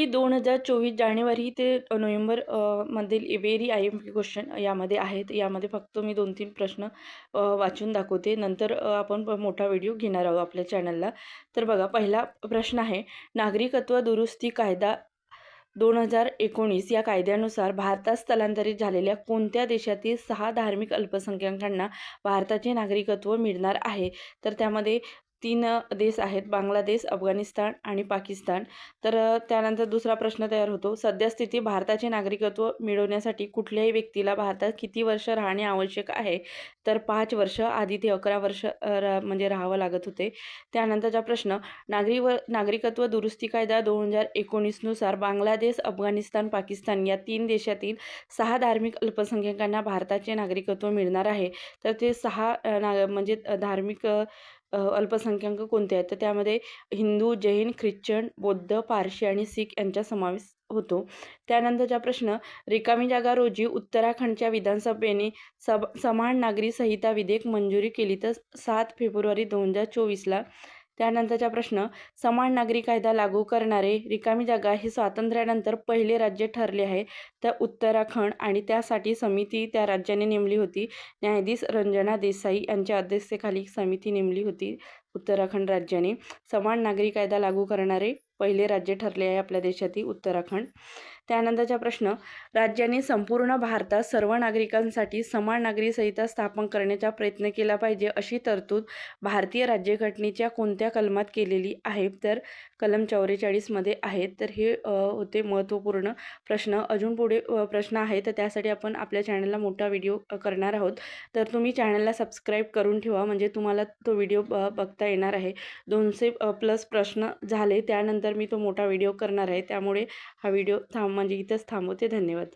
2024 जानेवारी ते नोव्हेंबर मधील very IMP question यामध्ये आहेत. यामध्ये फक्त मी 2-3 प्रश्न वाचून दाखवते. नंतर आपण मोठा व्हिडिओ घेणार आहोत आपल्या चॅनलला. तर बघा, पहिला प्रश्न आहे, नागरिकत्व दुरुस्ती कायदा 2019 या कायद्यानुसार भारतात स्थलांतरित झालेल्या कोणत्या देशातील 6 धार्मिक अल्पसंख्याकांना भारताचे नागरिकत्व मिळणार आहे? तर त्यामध्ये 3 देश आहेत, बांगलादेश, अफगाणिस्तान आणि पाकिस्तान. तर त्यानंतर दुसरा प्रश्न तयार होतो, सद्यस्थिती भारताचे नागरिकत्व मिळवण्यासाठी कुठल्याही व्यक्तीला भारतात किती वर्ष राहणे आवश्यक आहे? तर 5 वर्ष. आधी ते 11 वर्ष म्हणजे राहावं लागत होते. त्यानंतरचा प्रश्न, नागरिकत्व दुरुस्ती कायदा 2019 नुसार बांगलादेश, अफगाणिस्तान, पाकिस्तान या 3 देशातील 6 धार्मिक अल्पसंख्याकांना भारताचे नागरिकत्व मिळणार आहे. तर ते 6 म्हणजे धार्मिक अल्पसंख्याक कोणते आहेत? तर त्यामध्ये हिंदू, जैन, ख्रिश्चन, बौद्ध, पारशी आणि शीख यांचा समावेश होतो. त्यानंतरचा प्रश्न, रिकामी जागा रोजी उत्तराखंडच्या विधानसभेने समान नागरी संहिता विधेयक मंजुरी केली तर 7 फेब्रुवारी 2024ला. त्यानंतरचा प्रश्न, समान नागरी कायदा लागू करणारे रिकामी जागा हे स्वातंत्र्यानंतर पहिले राज्य ठरले आहे. तर उत्तराखंड, आणि त्यासाठी समिती त्या राज्याने नेमली होती. न्यायाधीश रंजना देसाई यांच्या अध्यक्षतेखाली समिती नेमली होती उत्तराखंड राज्याने. समान नागरी कायदा लागू करणारे पहिले राज्य ठरले आहे आपल्या देशातील उत्तराखंड. त्यानंतरचा प्रश्न, राज्याने संपूर्ण भारतात सर्व नागरिकांसाठी समान नागरी संहिता स्थापन करण्याचा प्रयत्न केला पाहिजे अशी तरतूद भारतीय राज्यघटनेच्या कोणत्या कलमात केलेली आहे? तर कलम 44 मध्ये आहे. तर हे होते महत्त्वपूर्ण प्रश्न. अजून पुढे प्रश्न आहे, तर त्यासाठी आपण आपल्या चॅनलला मोठा व्हिडिओ करणार आहोत. तर तुम्ही चॅनलला सबस्क्राईब करून ठेवा, म्हणजे तुम्हाला तो व्हिडिओ बघता येणार आहे. 200+ प्रश्न झाले, त्यानंतर मी तो मोठा व्हिडिओ करणार आहे. त्यामुळे हा व्हिडिओ म्हणजे इथंच थांबवते. धन्यवाद.